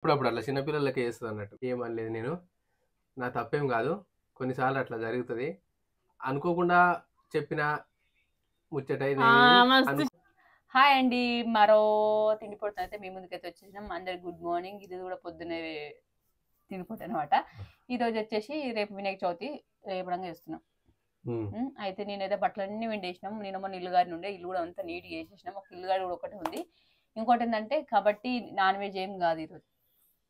ఇప్పుడప్పుడు అట్లా చిన్నపిల్లలకి చేస్తుంది అన్నట్టు. ఏమనలేదు నేను, నా తప్పేం కాదు. కొన్నిసార్లు అట్లా జరుగుతుంది, అనుకోకుండా చెప్పిన ముచ్చట. హాయ్ అండి, మరో తిండిపోటు అయితే మీ ముందుకైతే వచ్చేసినాం. అందరికి గుడ్ మార్నింగ్. ఇది కూడా పొద్దున్నే తిండిపోటు అనమాట. ఈ రోజు వచ్చేసి రేపు వినాయక చవితి రేపడంగా చేస్తున్నాం. అయితే నేనైతే బట్టలన్నీ వెండేసినాం. నేను మొన్న ఇల్లు గారి నుండే, ఇల్లు కూడా అంతా నీట్గా చేసేసినాం. ఒక ఇల్లు గారి కూడా ఒకటి ఉంది. ఇంకోటి ఏంటంటే కాబట్టి నాన్ వెజ్ ఏం కాదు ఈరోజు,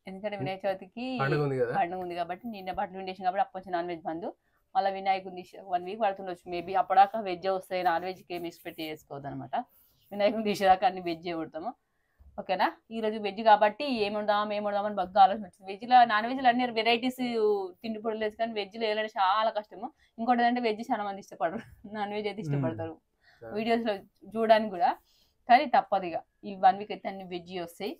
ఎందుకంటే వినాయక చవితికి పండుగ ఉంది కాబట్టి. నిన్న బట్టలు వెండేసిన కాబట్టి అప్పటి నాన్ వెజ్ బంద్. మళ్ళీ వినాయకుని 1 వీక్ పడుతుండొచ్చు మేబీ. అప్పటిదాకా వెజ్ వస్తాయి, నాన్ వెజ్కి ఏమి ఎక్స్పెక్ట్ చేసుకోవద్దు అనమాట. వినాయకుని తీసేదాకా అన్ని వెజ్ కొడతాము, ఓకేనా. ఈరోజు వెజ్ కాబట్టి ఏమి వండామని బాగా ఆలోచన వచ్చింది. వెజ్లో నాన్ వెజ్లో అన్ని వెరైటీస్ తిండి పొడి లేదు, కానీ వెజ్లో వేయాలంటే చాలా కష్టము. ఇంకోటి ఏంటంటే వెజ్ చాలా మంది ఇష్టపడరు, నాన్ వెజ్ అయితే ఇష్టపడతారు వీడియోస్లో చూడడానికి కూడా. కానీ తప్పదు ఇక, ఈ 1 వీక్ అయితే అన్ని వెజ్ వస్తాయి,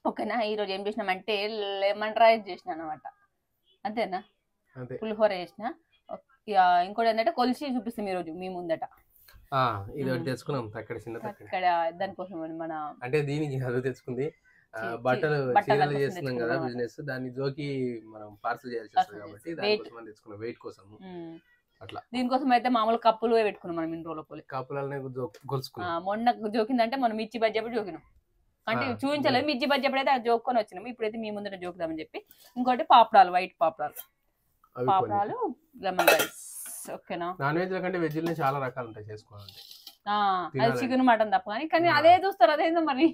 ఓకేనా. ఈరోజు ఏం చేసినామంటే లెమన్ రైస్ చేసిన అనమాట, అంతేనా. పులిహోర చేసిన. ఇంకోటి ఏంటంటే కొలిసి చూపిస్తాం ఈరోజు మీ ముందట. తెచ్చుకున్నాం అక్కడ చిన్న అక్కడ దానికోసం మన అంటే దీనికి అది తెచ్చుకుంది. బట్టలు చీరలు చేస్తున్నాం కదా బిజినెస్, దాన్ని జోకి మనం పార్సల్ చేయాల్సి వస్తుంది కాబట్టి దానికోసం తెచ్చుకున్నాం, వెయిట్ కోసం అట్లా. దీనికోసం అయితే మామూలు కప్పులు పెట్టుకున్నాం మనం ఇన్ని రోజులు. కప్పులనే గొలుసుకున్నాం. మొన్న జోకిందంటే మనం మిర్చి బజ్జీ అప్పుడు జోకినాం, అంటే చూపించలేదు. మిర్చి బజ్జీ అప్పుడైతే అది జోక్కొని వచ్చినాము. ఇప్పుడైతే మీ ముందర జోకుదామని చెప్పి. ఇంకోటి పాపడాలు, వైట్ పాపడాలు, లెమన్ రైస్, ఓకేనా. నాన్ వెజ్ కంటే వెజ్ లో చాలా రకాలు ఉంటాయి చేసుకోవాలంటే. అది చికెన్ మటన్ తప్ప, కానీ అదే చూస్తారు, అదేందో మరి.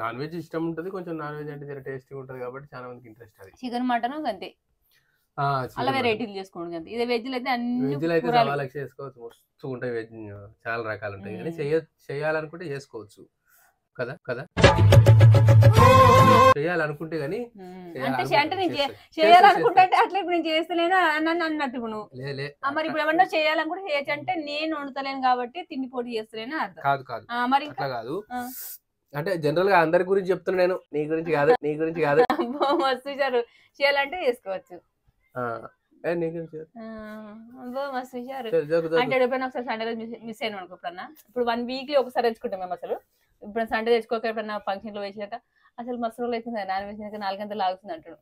నాన్ వెజ్ ఇష్టం ఉంటది కొంచెం, నాన్ వెజ్ అంటే జర టేస్టీ ఉంటది కాబట్టి చాలా మందికి ఇంట్రెస్ట్. అది చికెన్ మటన్ అంతే, అలా వెరైటీలు చేసుకోండి అంతే. ఇదే వెజ్ అయితే అన్ని వెజ్ అయితే చాలా చేసుకోవచ్చు, మస్తు ఉంటాయి వెజ్, చాలా రకాలు ఉంటాయి. కానీ చేయాలనుకుంటే చేసుకోవచ్చు కదా చేయాలనుకుంటే. కానీ అంటే నేను చేయాలనుకుంటే అట్లా ఇప్పుడు నేను చేస్తలేను అని అన్నట్టు నువ్వు. మరి ఇప్పుడు ఏమన్నా చేయాలనుకుంటే చేయొచ్చు, అంటే నేను వండుతలేను కాబట్టి తిండి పోటీ చేస్తలేను అర్థం కాదు. మరి అట్లా కాదు, అంటే జనరల్ గా అందరి గురించి చెప్తున్నా నేను, నీ గురించి కాదు. మస్తు చేయాలంటే చేసుకోవచ్చు, మస్తు అంటే ఎప్పుడైనా ఒకసారి సండే రోజు మిస్ అయినా అనుకోప్పుడన్నా. ఇప్పుడు 1 వీక్లీ ఒకసారి తెచ్చుకుంటాం మేము. అసలు ఇప్పుడు సండే తెచ్చుకోక ఎప్పుడన్నా ఫంక్షన్ లో వేసాక అసలు మస్తు రోజులు అవుతుంది, నాన్ వెజ్ 4 గంటలు ఆగుతుంది అంటాడు.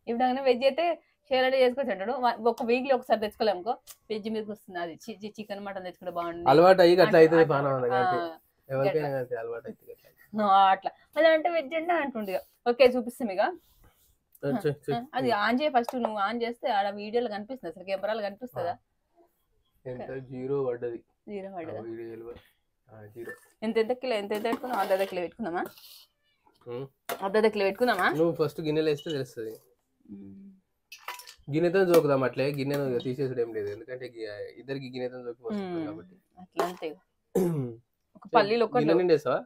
ఇప్పుడు അങ്ങനെ వెజ్ అయితే చేయాలంటే చేసుకోవచ్చు అంటాడు. ఒక వీక్లీ ఒకసారి తెచ్చుకోలేము అనుకో, వెజ్ మీకు వస్తుంది. అది చికెన్ మటన్ తెచ్చుకుంటే బాగుంటుంది, అలవాటు అయ్యి అట్లా. మళ్ళీ అంటే వెజ్ అంటే అంటుండే. ఓకే చూపిస్తాం ఇక. అది ఆన్ చేయ ఫస్ట్. నువ్వు ఆన్ చేస్తే ఆడ వీడియోలో కనిపిస్తుంది, అసలు కెమెరాలో కనిపిస్తుందా? జీరో పడ్డది. ఎంత కిలో పెట్టుకున్నాం? అర్ధ కిలో పెట్టుకుందామా? అర్ధ కిలో పెట్టుకుందామా? నువ్వు ఫస్ట్ గిన్నెలో వేస్తే తెలుస్తుంది. గిన్నెతో జోకుదాం అట్లే, గిన్నెను తీసేసడం ఏం లేదు, ఎందుకంటే ఇద్దరికి గిన్నెతో జోకి వస్తుంది కాబట్టి. అట్లా అంతే. ఒక పల్లీలు ఒక్కటి నిండేసావా?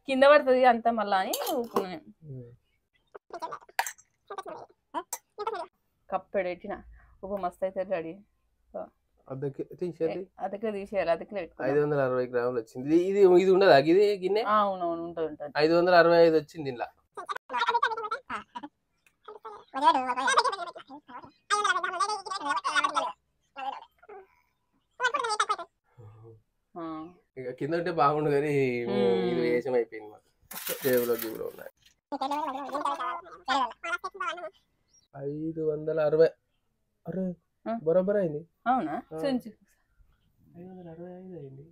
కింద పడుతుంది అంతా మళ్ళా అని కప్పెడెట్టిన. ఉప్పు మస్తు అయితే రెడీ. తీసేయాలి, 560 గ్రాములు వచ్చింది. ఇది ఉండదా ఇది గిన్నె? అవునవును ఉంటుంది. 565 వచ్చింది ఇలా. ఇక కింద ఉంటే బాగుండు, కానీ ఇది వేషం అయిపోయింది మాకు. జేబులో ఉన్నాయి 560. అరే బరాబర్ అయింది. అవునా? 565 అయింది.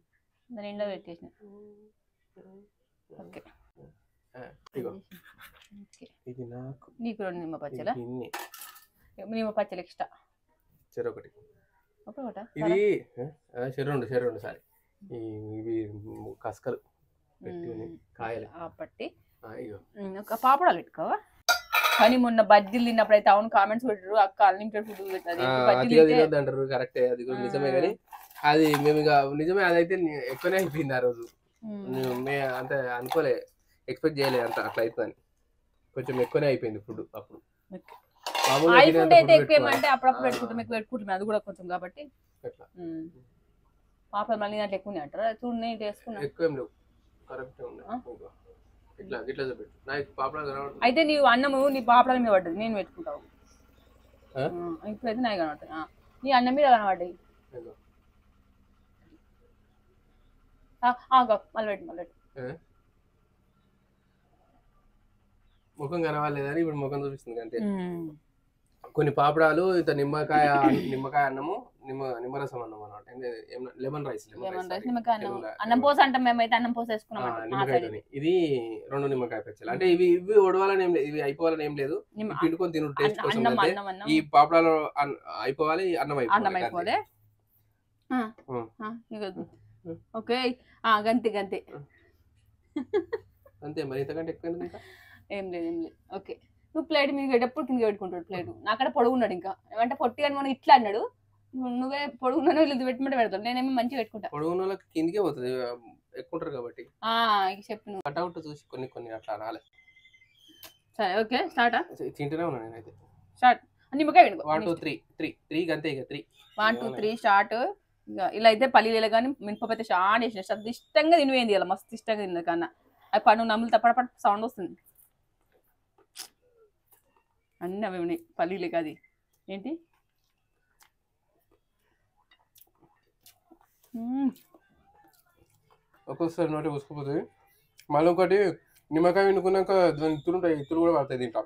నిండా పెట్టేసిన. ఓకే ఇది నాకు, నీకు 2 నిమ్మ పచ్చల, నిమ్మ పచ్చలు ఎక్స్ట్రా చెరొకటి. ఇది చెర్రెండు సారీ. ఇవి కసకలు కాయలు పట్టి ఒక పాపడాలు పెట్టుకోవా. కానీ మొన్న బజ్జీలు తిన్నప్పుడు అయితే అవును కామెంట్స్ పెట్టారు, అక్క అన్లిమిటెడ్ ఫుడ్ అంటారు. కరెక్టే, అది కూడా నిజమే. కానీ అది మేము ఇక నిజమే, అదైతే ఎక్కువనే అయిపోయింది ఆ రోజు. అంతే అనుకోలే, ఎక్స్పెక్ట్ చేయలేదు అంత అట్లా అవుతుందని. కొంచెం ఎక్కువనే అయిపోయింది ఫుడ్ అప్పుడు. అప్పుడప్పుడు పెట్టుకుంటాం, ఎక్కువ పెట్టుకుంటాం, అది కూడా కొంచెం కాబట్టి. పాపలు మళ్ళీ దాంట్లో ఎక్కువనే అంటారా? చూడు నేను వేసుకున్నా ఎక్కువ లేవు, కరెక్ట్. అయితే నీ అన్నము నీ పాపడాల మీద పడ్డది, నేను పెట్టుకుంటావు. ఇప్పుడైతే నాకు కనబడుతుంది, నీ అన్నం మీద కనబడ్డాయి. మళ్ళీ పెట్టు ముఖం కనవాలేదని ఇప్పుడు ముఖం చూపిస్తుంది అంతే. కొన్ని పాపడాలు ఇంత నిమ్మకాయ అన్నము నిమ్మరసం అన్నం అనమాట. లెమన్ రైస్ నిమ్మకాయ అన్నం పోసి అంటే మేమైతే అన్నం పోసి వేసుకున్నాం. ఇది 2 నిమ్మకాయ పచ్చళ్ళు. అంటే ఇవి ఒడవాలని ఏం లేదు, ఇవి అయిపోవాలని ఏం లేదు, పిండుకొని తిను టేస్ట్ కోసం. ఈ పాపడాలు అయిపోవాలి, అన్నం అయిపోవాలి. ఓకే గంతి అంతే మరి. ఇంతకంటే ఎక్కువ ఏం లేదు. ఓకే నువ్వు ప్లేట్ మీద ఎప్పుడు కింద పెట్టుకుంటాడు ప్లేట్. నాకడ పొడుగున్నాడు, ఇంకా ఏమంటే పొట్టి అని మనం ఇట్లా అన్నాడు. నువ్వే పొడుగున్నాను ఇది పెట్టమంటే పెడతావు, నేనేమో మంచిగా పెట్టుకుంటా. పొడుగున్న వాళ్ళకి కిందికే పోతుంది, ఎక్కుంటారు కాబట్టి. చెప్పు నువ్వు కట్అవుట్ చూసి కొన్ని అట్లా అనాలి. సరే ఓకే స్టార్ట్. తింటూనే ఉన్నాను నేనైతే. స్టార్ట్. నిమ్మకాయ 1 2 3 అంతే. ఇక 3 1 2 3 స్టార్ట్. ఇలా అయితే పల్లీలు కానీ మినపప్పు అయితే చాలా వేసిన ఇష్టంగా తినివేంది, ఇలా మస్తు ఇష్టంగా తిన్నది కన్నా. అది పన్ను నమ్ములు తప్పడపడ సౌండ్ వస్తుంది. అన్నీ అవి ఉన్నాయి పల్లీలే కాదు. ఏంటి ఒక్కొక్కసారి నోటి పూసుకుపోతుంది. మళ్ళీ ఒకటి నిమ్మకాయ వండుకున్నాక దాని ఇత్తులు ఉంటాయి, ఇత్తులు కూడా పడతాయి దీంట్లో.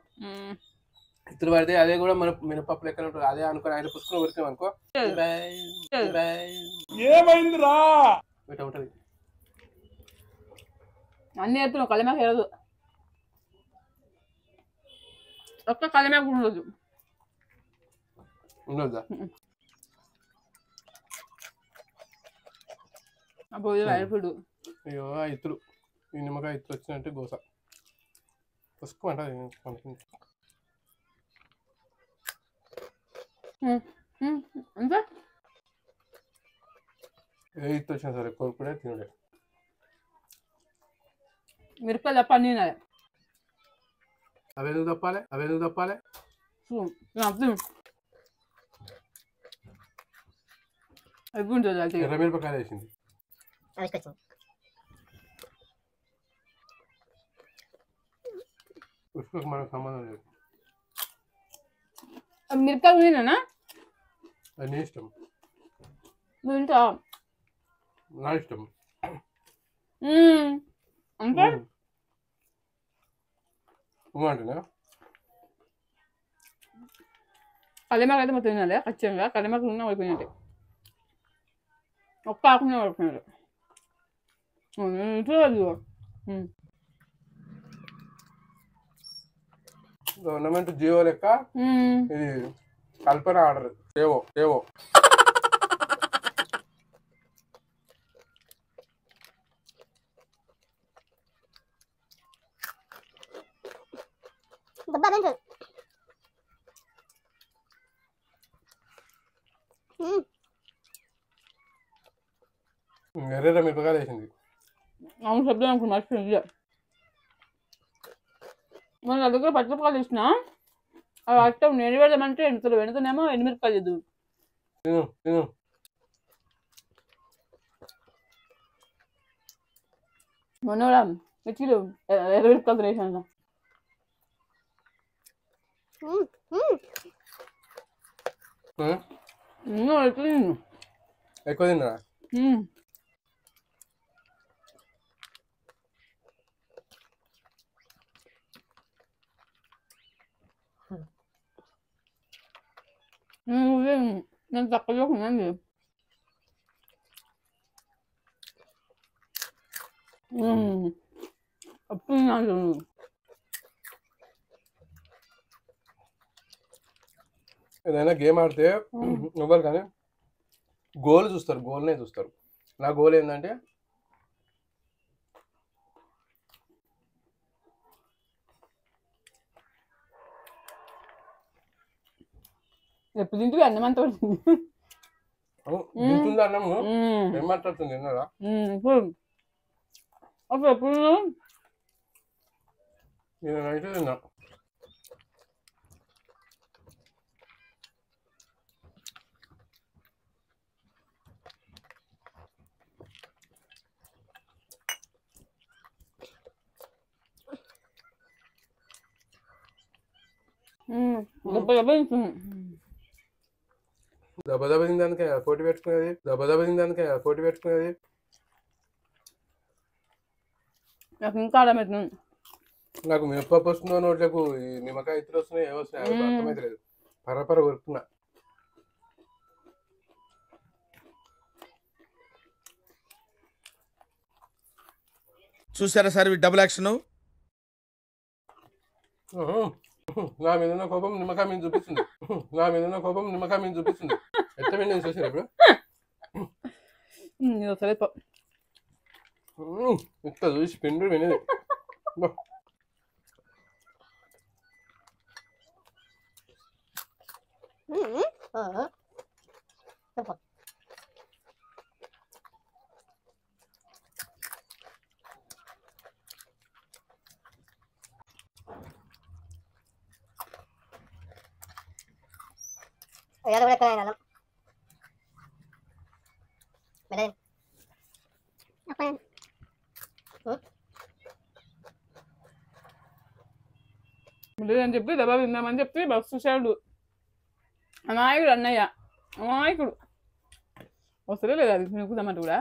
ఇత్తులు పడితే అదే కూడా మన మినపప్పు లెక్కన ఉంటుంది. అదే అనుకుని ఆయన పుసుకుని ఉరికినాం అనుకో ఏమైందిరా ఉంటుంది. అన్ని ఎత్తులు కలిమాక వెళ్ళదు, ఒక్క కలిమాక ఉండదు. ఉండొద్దా? అబ్బో అయిపోడు. అయ్యో ఇత్తులు, ఈ నిమ్మకాయ ఇత్తులు వచ్చినట్టే గోస పుసుకు అంట. అంతే ఏ ఇత్తు వచ్చినా సరే కొనుక్కునే తినడే. మిరపకాయలు తప్ప అన్నీ తినాలి. అవేందుకు తప్పాలి? అయిపోతుంది. ఎర్ర మిరపకాయలు వేసింది. పుష్పకు మనకు సంబంధం లేదు. మిరపకాయలు తినా అది నీ ఇష్టం. నువ్వు తింటా? నా ఇష్టం. అంటే అంటేనా కలిమాక అయితే మొత్తం తినాలి ఖచ్చితంగా. కలిమాక ఉన్నా పడిపోయినట్టే, ఒక్క ఆకున్నా పడిపోయినట్టు. గవర్నమెంట్ జియో లెక్క ఇది కల్పన ఆర్డర్ ఏవో ఎర్ర మిరపకాయలు వేసింది. అవును శబ్దం అనుకున్నా మర్చిపోయింది. మన దగ్గర పచ్చిమిరపకాయలు ఇచ్చిన అవి అట్టం నేను పెడదామంటే వెనుకనేమో ఎండుమిరపకాయలు లేదు. మొన్న కూడా మిర్చిలు ఎర్రమిరపకాయలు వేసాను. ఎక్కువ తిన్నా. నేను తక్కువ ఉన్నాను. అప్పుడు ఏదైనా గేమ్ ఆడితే ఎవరు కానీ గోల్నే చూస్తారు. నా గోల్ ఏంటంటే ఎప్పుడు తింటే అన్నం అంతా తింటుంది. అన్నము ఏం మాట్లాడుతుంది తిన్నారా? అప్పుడు ఎప్పుడు నేను నైట్ తిన్నా. దెబ్బ తినడానికి పోటీ పెట్టుకునేది. నాకు ఇంకా అలా పెట్టినాను. నాకు మినపప్పు వస్తుందో నోట్లకు ఈ నిమ్మకాయ ఇతరు వస్తున్నాయి ఏమో వస్తున్నాయి అర్థమైతే లేదు. పర్రపర కొరుకుతున్నా. చూసారా సార్ డబుల్ యాక్షన్. నా మీద ఉన్న కోపం నిమ్మకాయ మీద చూపిస్తుంది. నా మీద ఉన్న కోపం నిమ్మకాయ మీద చూపిస్తుంది. ఎట్ట నేను చూసాను ఇప్పుడు ఇంత చూసి పిండి వినేది. అని చెప్పి దెబ్బ తిందామని చెప్పి బస్సు చూశాడు అమాయకుడు అన్నయ్య. అమాయకుడు వస్తలే లేదు అది తినుకుందామంటే కూడా.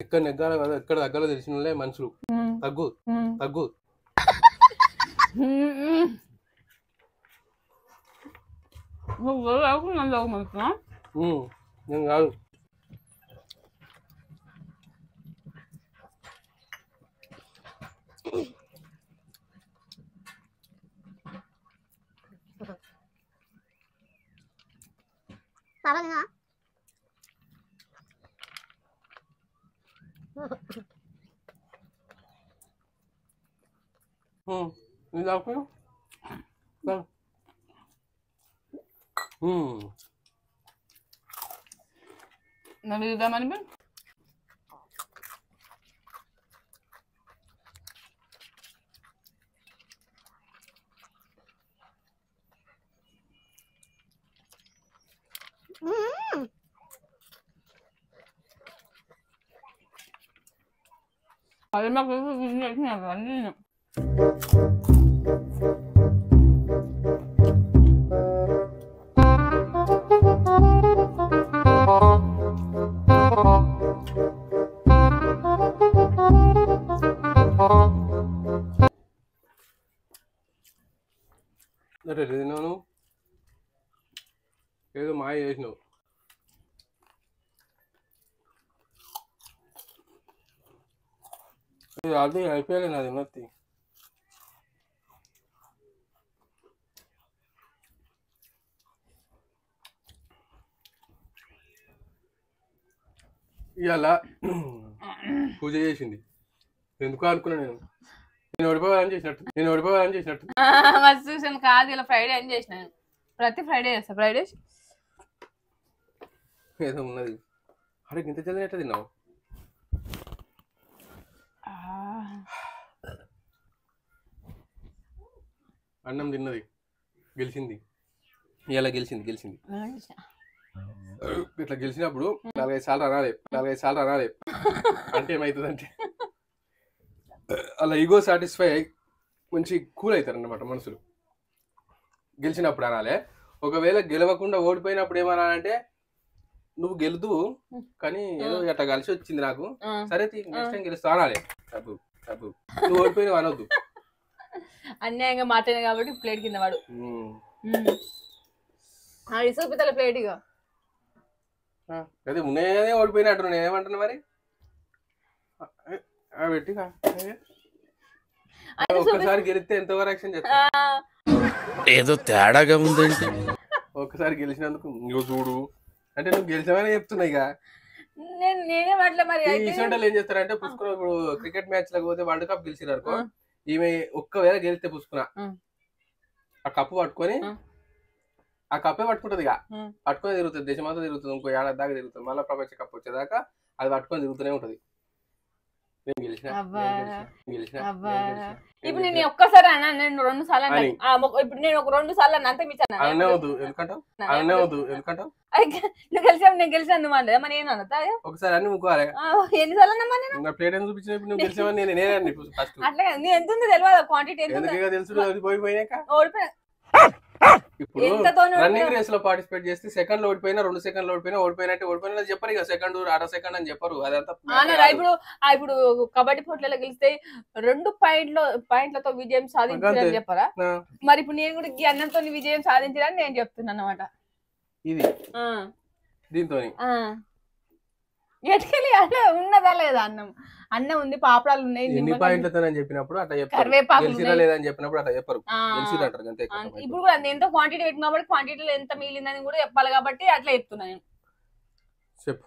ఎక్కడ నెగ్గాల కదా ఎక్కడ దగ్గర తెలిసిన మనుషులు తగ్గు తగ్గు. నేను కాదు నీ దాకా నన్ను చూద్దామని అది మాకు అన్నీ తిన్నాను ఏదో మాయ చేసినావు. అది అయిపోయాలి నాది నొత్తి. ఇవాళ పూజ చేసింది ఎందుకు అనుకున్నా నేను ఓడిపోవాలని చేసినట్టు మస్తు చూసాను కాదు. ఇలా ఫ్రైడే అని చేసినాను. ప్రతి ఫ్రైడే చేస్తా. ఫ్రైడే ఏదో ఉన్నది. అరే ఇంత చదివి ఎట్లా తిన్నావు? అన్నం తిన్నది గెలిచింది. ఇలా గెలిచింది ఇట్లా గెలిచినప్పుడు 4-5 సార్లు అనాలి. అంటే ఏమవుతుందంటే అలా ఈగో సాటిస్ఫై అయ్యి మంచి కూల్ అవుతారు అన్నమాట మనుషులు. గెలిచినప్పుడు అనాలే. ఒకవేళ గెలవకుండా ఓడిపోయినప్పుడు ఏమనాలంటే నువ్వు గెలుతూ కానీ ఏదో అట్లా కలిసి వచ్చింది నాకు, సరే నెక్స్ట్ టైం గెలుస్తా అనాలి. తప్పు నువ్వు ఓడిపోయినావు అనొద్దు. అన్యాయంగా మాట్లాడిన కాబట్టి ప్లేట్ కింద వాడు చూపితల ప్లేట్ ఇక అదే నేనే ఓడిపోయినట్టు నేనేమంటున్నా మరి పెట్టిగా ఒక్కసారి గెలిస్తే ఎంతవరకు యాక్షన్ చేస్తా ఏదో తేడాగా ఉందండి. ఒక్కసారి గెలిచినందుకు నువ్వు చూడు అంటే నువ్వు గెలిచావని చెప్తున్నా. ఇక నేనే వాటిలో మరి ఏం చేస్తారంటే పుష్కర ఇప్పుడు క్రికెట్ మ్యాచ్ లకు పోతే వరల్డ్ కప్ గెలిచిరు అనుకో, ఈమె ఒక్కవేళ గెలిస్తే పుష్కున ఆ కప్పు పట్టుకొని ఆ కప్పే పట్టుకుంటది. ఇక పట్టుకొని తిరుగుతుంది, దేశమంతా తిరుగుతుంది, ఇంకో ఏడాది దాకా తిరుగుతుంది, మళ్ళీ ప్రపంచ కప్ వచ్చేదాకా అది పట్టుకొని తిరుగుతూనే ఉంటది. నేను గెలిచిన అబ్బా. గెలిచిన అబ్బా. ఇప్పుడు నేను ఒక్కసారి అన్నా, నేను 2 సార్లు అన్నా. ఇప్పుడు నేను ఒక 2 సార్లు అన్నా, అంతే మించాను. అననే వద్దు ఎందుకంటావు నువ్వు గెలిచావు, నేను గెలిచాను, నువ్వు అనలేదు. మరి నేను అన్నా ఒకసారి అన్ని ముక్కోవాలి. ఎన్నిసార్లు అన్నా నేను నా ప్లేట్ అని చూపించినప్పుడు నువ్వు గెలిచావని నేనే ఫస్ట్. అట్లా నీ ఎంత ఉంది తెలియదు, క్వాంటిటీ ఎంత ఉంది. ఎందుకు తెలుసు అది పోయిపోయినాక. ఓడిపోయినా ఇప్పుడు రన్నింగ్ రేస్ లో పార్టిసిపేట్ చేస్తే సెకండ్ లో ఓడిపోయినా 2 సెకండ్లు ఓడిపోయినట్టే ఓడిపోయినా చెప్పరు ఇక సెకండ్ అర సెకండ్ అని చెప్పరు. అదంతా ఇప్పుడు కబడ్డీ పోటీలలో గెలిస్తే 2 పాయింట్లతో విజయం సాధించాలని చెప్పరా? మరి ఇప్పుడు నేను కూడా ఈ అన్నంతో విజయం సాధించాలని నేను చెప్తున్నాను అన్నమాట. ఇది దీంతో ఎటుకెళ్ళి అన్న ఉన్నదా లేదా? అన్నం ఉంది, పాపడాలు ఉన్నాయి, ఎన్ని పాయింట్లతో అని చెప్పినప్పుడు అట్లా చెప్పారు, కరివేపాకు గెలిచినా లేదని చెప్పినప్పుడు అట్లా చెప్పరు, గెలిచిరంటారు అంతే. ఇప్పుడు కూడా ఎంతో క్వాంటిటీ పెట్టిన కాబట్టి క్వాంటిటీలో ఎంత మిగిలిందని కూడా చెప్పాలి కాబట్టి అట్లా చెప్తున్నా నేను. చెప్పు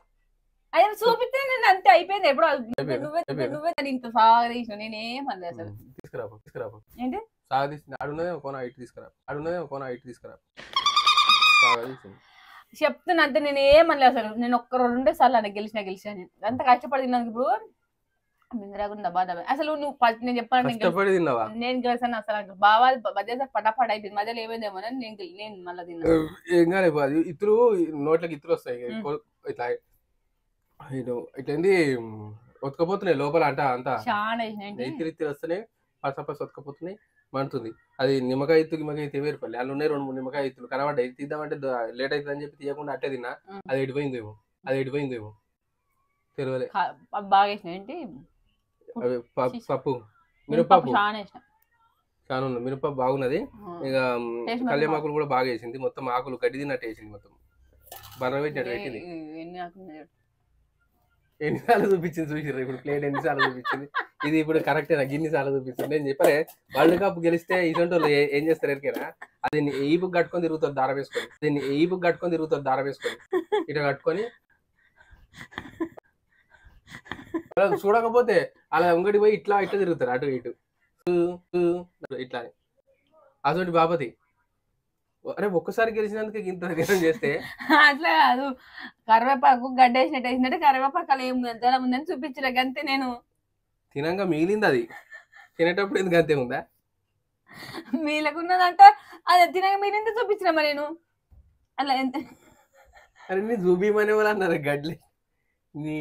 అదే చూపిస్తే నేను అంతే అయిపోయింది. ఎప్పుడు నువ్వే ఇంత సాగదీసిన నేనేమన్నా అసలు. తీసుకురా ఏంటి సాగదీసి ఆడున్నదే కోన ఇటు తీసుకురా చెప్తున్నా అంతే. నేను ఏమనలే అసలు. నేను 2 సార్లు అన్న గెలిచినా నేను అంత కష్టపడి తిన్నాను. ఇప్పుడు మింగరాకుండా బాధ అసలు నువ్వు నేను చెప్పాను నేను గెలిచాను అసలు. బాగా మధ్య పటాపట అయిపోయింది. మధ్యలో ఏమైందేమో నేను మళ్ళీ తిన్నా. ఏం కాలేదు, ఇత్తులు నోట్లకి ఇత్తులు వస్తాయి ఇట్లా ఇట్లా ఒతకపోతున్నాయి లోపల అంతా చాలా ఇత్తులు వస్తున్నాయి, పసపస్ ఒతకపోతున్నాయి, మండుతుంది. అది నిమ్మకాయ ఇత్తు వేరుపల్లి అందులో ఉన్నాయి 2-3 నిమ్మకాయ ఇత్తులు కనబడ్డాయి. తీద్దామంటే లేట్ అవుతుంది అని చెప్పి తీయకుండా అట్టే తిన్నా. అది ఎడిపోయిందేమో తెలియలే. బాగా ఏంటి పప్పు మినపప్పు చాలా ఉంది. మినపప్పు బాగున్నది. ఇక కళ్యామాకులు కూడా బాగా వేసింది. మొత్తం ఆకులు గడ్డి తిన్నట్టు వేసింది. మొత్తం బర్ర పెట్టినట్టు పెట్టింది. ఎన్నిసార్లు చూపించింది చూసిర్రు. ఇప్పుడు ప్లేట్ ఎన్నిసార్లు చూపించింది. ఇది ఇప్పుడు కరెక్టేనా? గిన్నిసార్లు చూపిస్తుంది. నేను చెప్పలే వరల్డ్ కప్ గెలిస్తే ఇటువంటి వాళ్ళు ఏం చేస్తారు ఎరికేనా? అది ఈపుకు కట్టుకొని తిరుగుతారు దారం వేసుకొని ఇటు కట్టుకొని చూడకపోతే అలా ఉంగడి పోయి ఇట్లా తిరుగుతారు అటు ఇటు ఇట్లా. అటువంటి బాపతి అరే ఒక్కసారి గెలిచినందుకు ఇంత గెలం చేస్తే అట్లా కాదు. కరివేపాకు గడ్డ వేసినట్టు కరివేపాకు అలా ఏం ఎంత ఉందని చూపించలే అంతే. నేను తినంగా మిగిలింది. అది తినేటప్పుడు ఎందుకు అంతే ఉందా? మిగిలకున్నదంట అది తినగా మిగిలింది చూపించినమ్మా నేను. అలా ఎంత అరే నీ చూపిమనే వాళ్ళు అన్నారు గడ్డి నీ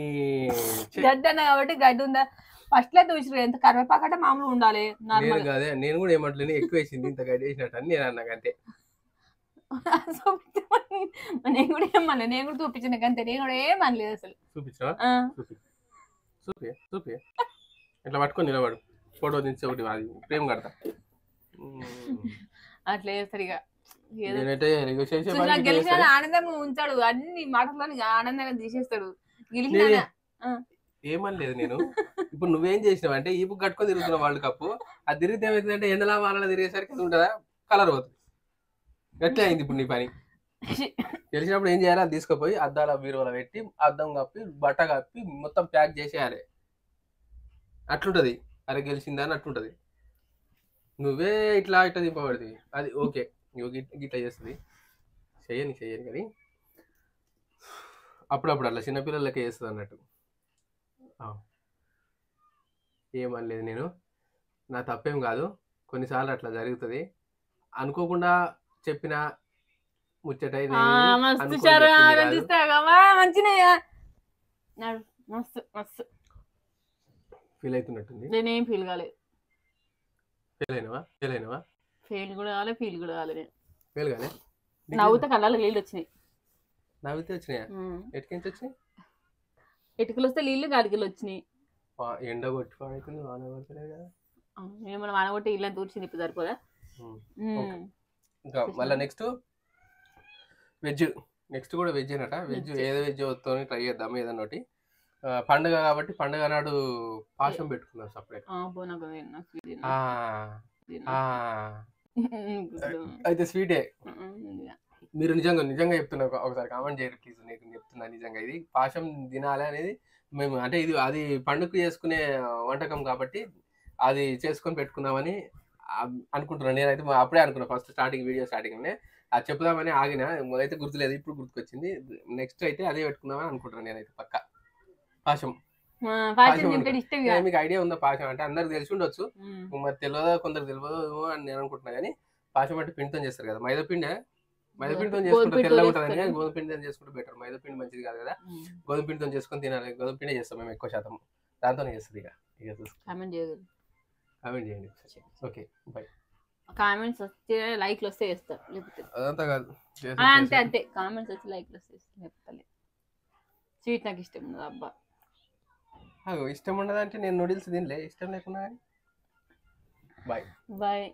గడ్డ అన్న కాబట్టి గడ్డి ఉందా ఫస్ట్ లో చూసి ఎంత కరివేపాకు అంటే మామూలు ఉండాలి. అదే నేను కూడా ఏమంటలేను, ఎక్కువ వేసింది ఇంత గడ్డి వేసినట్టు అని నేను అన్నాక అంతే. నేను కూడా ఏమన్నా, నేను కూడా చూపించిన అంతే. నేను కూడా ఏమనలేదు అసలు. చూపించా చూపి ఇట్లా పట్టుకొని నిలబడు, ఫోటో దించి ఒకటి ప్రేమ కడతా. అట్లా చేస్తారు ఇక. గెలిచిన ఆనందం ఉంచాడు, అన్ని మాటల్లో ఆనందంగా తీసేస్తాడు. గెలిచిన ఏమనలేదు నేను. ఇప్పుడు నువ్వేం చేసినావు అంటే ఈ బుక్ కట్టుకొని తిరుగుతున్నావు వరల్డ్ కప్. అది తిరిగితే ఏమవుతుందంటే ఎండలా వానలా తిరిగేసరికి అది ఉంటుందా కలర్ పోతుంది. ఎట్లా అయింది ఇప్పుడు నీ పని? గెలిచినప్పుడు ఏం చేయాలి? అది తీసుకుపోయి అద్దాల బీరువాలో పెట్టి అద్దం కప్పి బట్ట కప్పి మొత్తం ప్యాక్ చేసేయాలి. అట్లుంటది. అరే గెలిచిందా అని అట్లుంటది. నువ్వే ఇట్లా దింపబడుతుంది. అది ఓకే ఇట్లా చేస్తుంది. చెయ్యని కానీ అప్పుడప్పుడు అట్లా చిన్నపిల్లలకే చేస్తుంది అన్నట్టు. ఏమనలేదు నేను, నా తప్పేం కాదు. కొన్నిసార్లు అట్లా జరుగుతుంది. అనుకోకుండా చెప్పిన ముచ్చటై ఫీల్ అవుతున్నట్టుంది. నేనేం ఫీల్ కాలేదు. ఫెయిల్ అయినవా? ఫెయిల్ కూడా కాలే, ఫీల్ కూడా కాలే. ఫెయిల్ కాలే. నవ్వుతా కళ్ళ నీళ్ళు వచ్చినాయి. నవ్వుతే వచ్చినాయా? ఎటుకించి వచ్చినాయి? ఎటుకలు వస్తే నీళ్ళు గాలికలు వచ్చినాయి. ఎండ కొట్టి పడుతుంది, వాన పడతలేదు కదా. మనం వాన కొట్టి ఇల్లు అంత ఊడ్చింది ఇప్పుడు సరిపోదా? ఇంకా మళ్ళీ నెక్స్ట్ కూడా వెజ్ అనట. వెజ్ ఏదో వెజ్ తో ట్రై చేద్దాం ఏదన్నా ఒకటి. పండుగ కాబట్టి పండుగ నాడు పాశం పెట్టుకున్నాం సపరేట్. అయితే స్వీటే. మీరు నిజంగా చెప్తున్నా, ఒకసారి కామెంట్ చేయరు ప్లీజ్. నేను చెప్తున్నా నిజంగా ఇది పాశం తినాలి అనేది మేము అంటే ఇది అది పండుగ చేసుకునే వంటకం కాబట్టి అది చేసుకొని పెట్టుకుందామని అనుకుంటున్నాను. నేనైతే అప్పుడే అనుకున్నా, ఫస్ట్ వీడియో స్టార్టింగ్ అది చెప్దామని ఆగిన. అయితే గుర్తులేదు, ఇప్పుడు గుర్తుకొచ్చింది. నెక్స్ట్ అయితే అదే పెట్టుకుందామని అనుకుంటున్నాను నేనైతే పక్కా. పాశం పాయసం తింటే ఇష్టం ఇక. మీకు ఐడియా ఉందా పాశం అంటే? అందరికి తెలిసి ఉండొచ్చు, మరి తెలియదా కొందరు తెలియదు అని నేను అనుకుంటున్నా. కానీ పాశం అంటే పిండితో చేస్తారు కదా, మైదాపిండి. మైదాపిండితో చేసుకుంటే తెల్లగా ఉంటుంది కానీ గోధుమ పిండితో చేసుకుంటే బెటర్. మైదాపిండి మంచిది కాదు కదా, గోధుమ పిండితో చేసుకొని తినాలి. గోధుమ పిండి చేస్తాం మేము ఎక్కువ శాతం, దాంతోనే చేస్తుంది. ఇక కామెంట్ చేయగలరు, కామెంట్ చేయండి. Okay by. కామెంట్స్ వస్తే లైక్లు వస్తే చేస్తారు, లేకపోతే అదంతా కాదు, అంతే అంతే. కామెంట్స్ వచ్చి లైక్లు వస్తే లేకపోతే స్వీట్ నాకు ఇష్టం ఉండదు అబ్బా. ఇష్టం ఉండదు అంటే నేను నూడిల్స్ తినలే, ఇష్టం లేకున్నా కానీ. Bye bye.